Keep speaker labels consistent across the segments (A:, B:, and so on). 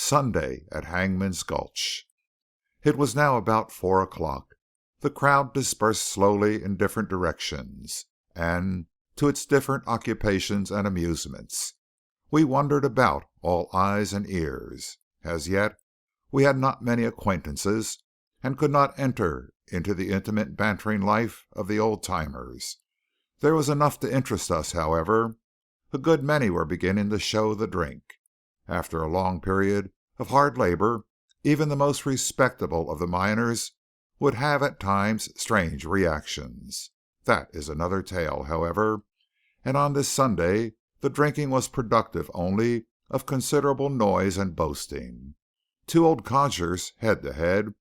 A: Sunday at Hangman's Gulch. It was now about 4 o'clock. The crowd dispersed slowly in different directions, and to its different occupations and amusements. We wandered about, all eyes and ears. As yet, we had not many acquaintances, and could not enter into the intimate bantering life of the old-timers. There was enough to interest us, however. A good many were beginning to show the drink. After a long period of hard labor, even the most respectable of the miners would have at times strange reactions. That is another tale, however, and on this Sunday the drinking was productive only of considerable noise and boasting. Two old codgers, head to head,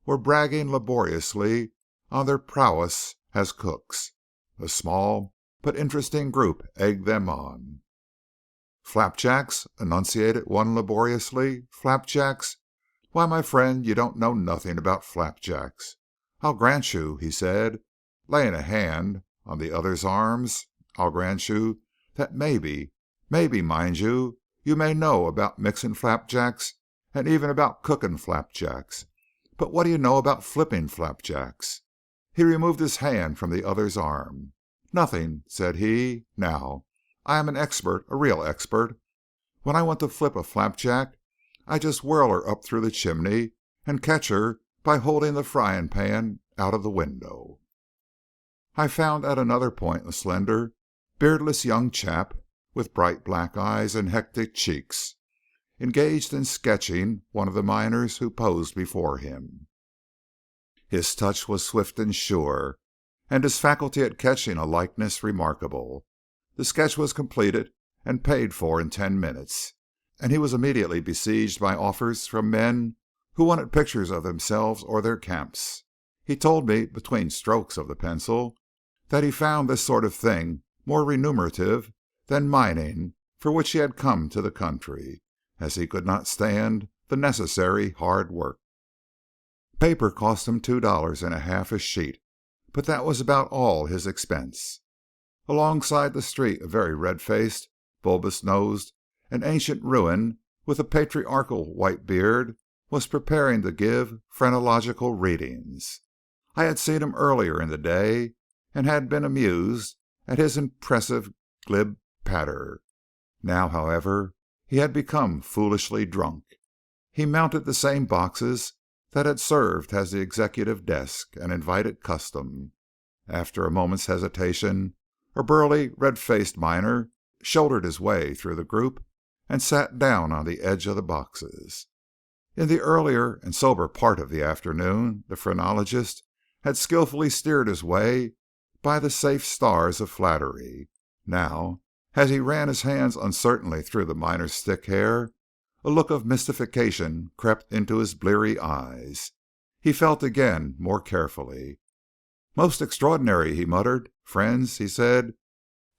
A: were bragging laboriously on their prowess as cooks. A small but interesting group egged them on. "Flapjacks?" enunciated one laboriously. "Flapjacks? Why, my friend, you don't know nothing about flapjacks. I'll grant you," he said, laying a hand on the other's arms, "I'll grant you that maybe, mind you, you may know about mixing flapjacks and even about cooking flapjacks. But what do you know about flipping flapjacks?" He removed his hand from the other's arm. "Nothing," said he. "Now, I am an expert, a real expert. When I want to flip a flapjack, I just whirl her up through the chimney and catch her by holding the frying pan out of the window." I found at another point a slender, beardless young chap with bright black eyes and hectic cheeks, engaged in sketching one of the miners who posed before him. His touch was swift and sure, and his faculty at catching a likeness remarkable. The sketch was completed and paid for in 10 minutes, and he was immediately besieged by offers from men who wanted pictures of themselves or their camps. He told me, between strokes of the pencil, that he found this sort of thing more remunerative than mining, for which he had come to the country, as he could not stand the necessary hard work. Paper cost him $2.50 a sheet, but that was about all his expense. Alongside the street, a very red-faced, bulbous-nosed, and ancient ruin with a patriarchal white beard was preparing to give phrenological readings. I had seen him earlier in the day, and had been amused at his impressive, glib patter. Now, however, he had become foolishly drunk. He mounted the same boxes that had served as the executive desk and invited custom. After a moment's hesitation, a burly, red-faced miner shouldered his way through the group and sat down on the edge of the boxes. In the earlier and sober part of the afternoon, the phrenologist had skillfully steered his way by the safe stars of flattery. Now, as he ran his hands uncertainly through the miner's thick hair, a look of mystification crept into his bleary eyes. He felt again more carefully. "Most extraordinary," he muttered. "Friends," he said,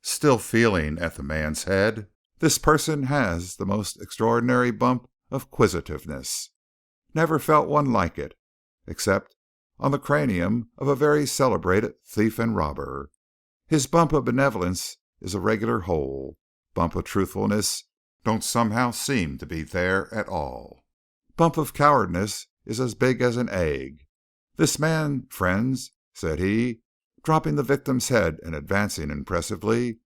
A: still feeling at the man's head, "this person has the most extraordinary bump of quisitiveness. Never felt one like it, except on the cranium of a very celebrated thief and robber. His bump of benevolence is a regular hole. Bump of truthfulness don't somehow seem to be there at all. Bump of cowardness is as big as an egg. This man, friends," said he, dropping the victim's head and advancing impressively,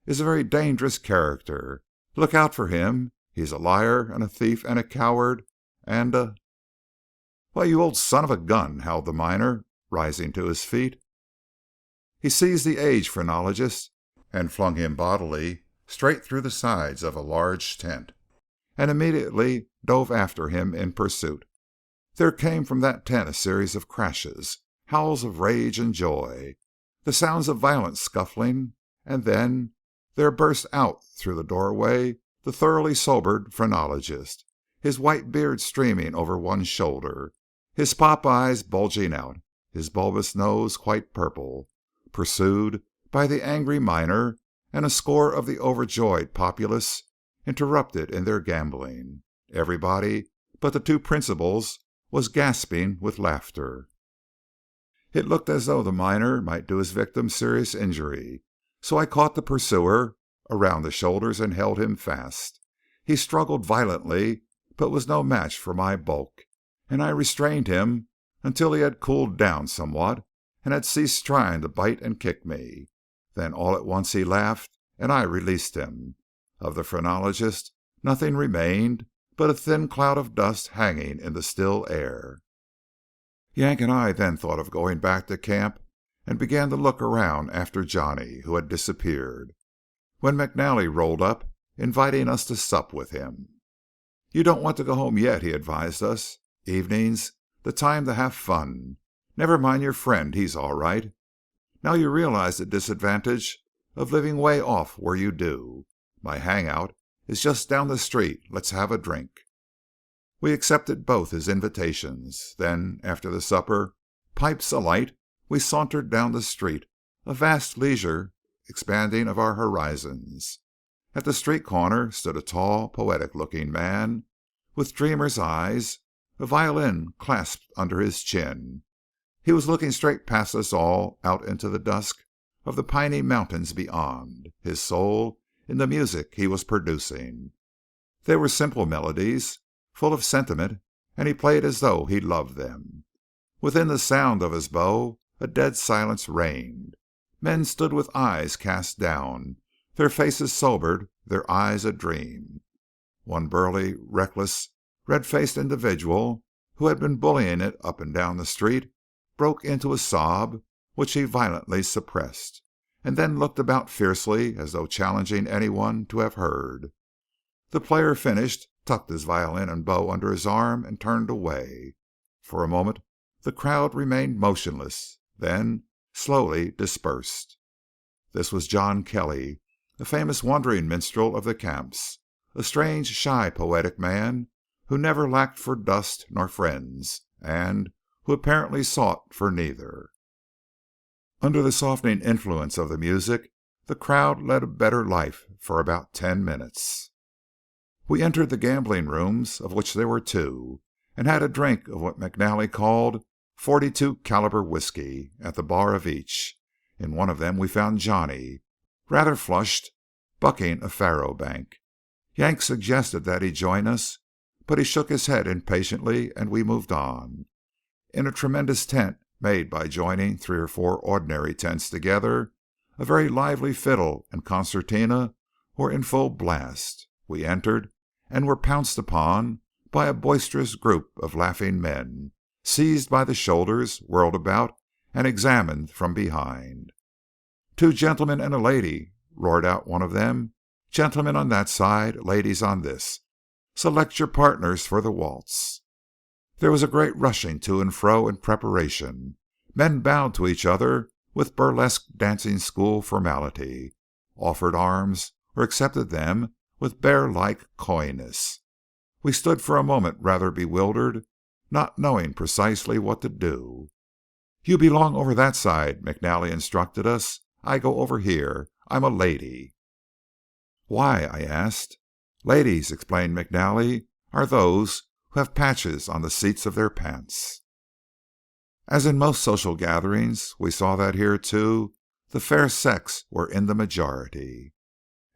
A: "is a very dangerous character. Look out for him. He's a liar and a thief and a coward and a—" "Why, you old son of a gun!" howled the miner, rising to his feet. He seized the aged phrenologist and flung him bodily straight through the sides of a large tent, and immediately dove after him in pursuit. There came from that tent a series of crashes, howls of rage and joy, the sounds of violent scuffling, and then there burst out through the doorway the thoroughly sobered phrenologist, his white beard streaming over one shoulder, his pop eyes bulging out, his bulbous nose quite purple, pursued by the angry miner and a score of the overjoyed populace interrupted in their gambling. Everybody but the two principals was gasping with laughter. It looked as though the miner might do his victim serious injury, so I caught the pursuer around the shoulders and held him fast. He struggled violently, but was no match for my bulk, and I restrained him until he had cooled down somewhat and had ceased trying to bite and kick me. Then all at once he laughed, and I released him. Of the phrenologist nothing remained but a thin cloud of dust hanging in the still air. Yank and I then thought of going back to camp and began to look around after Johnny, who had disappeared, when McNally rolled up, inviting us to sup with him. "You don't want to go home yet," he advised us. "Evening's the time to have fun. Never mind your friend, he's all right. Now you realize the disadvantage of living way off where you do. My hangout is just down the street. Let's have a drink." We accepted both his invitations. Then, after the supper, pipes alight, we sauntered down the street, a vast leisure expanding of our horizons. At the street corner stood a tall, poetic-looking man with dreamer's eyes, a violin clasped under his chin. He was looking straight past us all out into the dusk of the piney mountains beyond, his soul in the music he was producing. They were simple melodies, full of sentiment, and he played as though he loved them. Within the sound of his bow a dead silence reigned. Men stood with eyes cast down, their faces sobered, their eyes a dream. One burly, reckless, red-faced individual who had been bullying it up and down the street broke into a sob which he violently suppressed, and then looked about fiercely as though challenging anyone to have heard. The player finished, tucked his violin and bow under his arm, and turned away. For a moment the crowd remained motionless, then slowly dispersed. This was John Kelly, a famous wandering minstrel of the camps, a strange, shy, poetic man who never lacked for dust nor friends, and who apparently sought for neither. Under the softening influence of the music, the crowd led a better life for about 10 minutes. We entered the gambling rooms, of which there were 2, and had a drink of what McNally called .42 caliber whiskey at the bar of each. In one of them we found Johnny, rather flushed, bucking a faro bank. Yank suggested that he join us, but he shook his head impatiently, and we moved on. In a tremendous tent made by joining 3 or 4 ordinary tents together, a very lively fiddle and concertina were in full blast. We entered, and were pounced upon by a boisterous group of laughing men, seized by the shoulders, whirled about, and examined from behind. "2 gentlemen and a lady," roared out one of them. "Gentlemen on that side, ladies on this. Select your partners for the waltz." There was a great rushing to and fro in preparation. Men bowed to each other with burlesque dancing school formality, offered arms or accepted them with bear-like coyness. We stood for a moment rather bewildered, not knowing precisely what to do. "You belong over that side," McNally instructed us. "I go over here. I'm a lady." "Why?" I asked. "Ladies," explained McNally, "are those who have patches on the seats of their pants." As in most social gatherings, we saw that here, too, the fair sex were in the majority.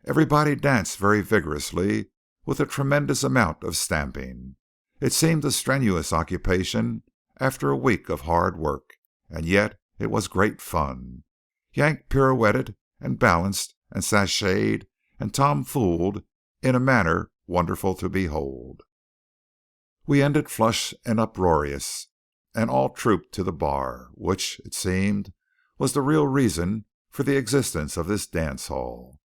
A: Everybody danced very vigorously, with a tremendous amount of stamping. It seemed a strenuous occupation after a week of hard work, and yet it was great fun. Yank pirouetted and balanced and sashayed and tomfooled in a manner wonderful to behold. We ended flushed and uproarious, and all trooped to the bar, which, it seemed, was the real reason for the existence of this dance hall.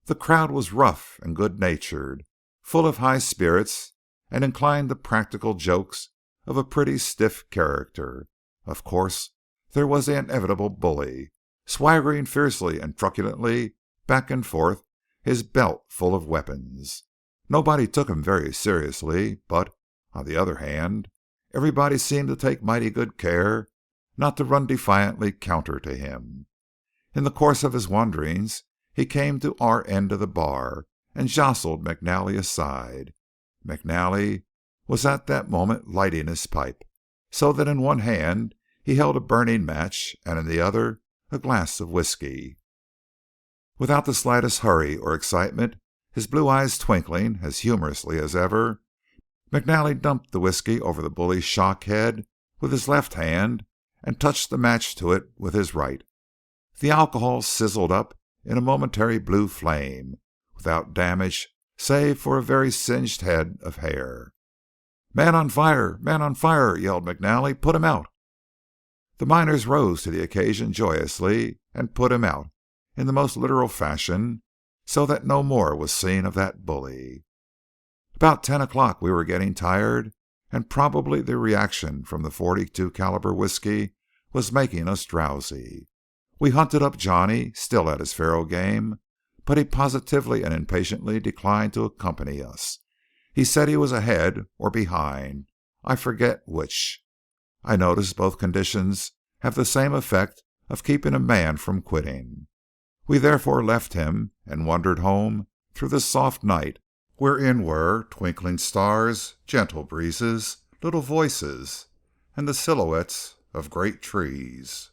A: The crowd was rough and good-natured, full of high spirits, and inclined to practical jokes of a pretty stiff character. Of course, there was the inevitable bully, swaggering fiercely and truculently back and forth, his belt full of weapons. Nobody took him very seriously, but, on the other hand, everybody seemed to take mighty good care not to run defiantly counter to him. In the course of his wanderings he came to our end of the bar and jostled McNally aside. McNally was at that moment lighting his pipe, so that in one hand he held a burning match and in the other a glass of whiskey. Without the slightest hurry or excitement, his blue eyes twinkling as humorously as ever, McNally dumped the whiskey over the bully's shock head with his left hand and touched the match to it with his right. The alcohol sizzled up in a momentary blue flame, without damage save for a very singed head of hair. "Man on fire! Man on fire!" yelled McNally. "Put him out!" The miners rose to the occasion joyously and put him out, in the most literal fashion, so that no more was seen of that bully. About 10 o'clock we were getting tired, and probably the reaction from the .42 caliber whiskey was making us drowsy. We hunted up Johnny, still at his faro game, but he positively and impatiently declined to accompany us. He said he was ahead or behind, I forget which. I notice both conditions have the same effect of keeping a man from quitting. We therefore left him and wandered home through the soft night, wherein were twinkling stars, gentle breezes, little voices, and the silhouettes of great trees.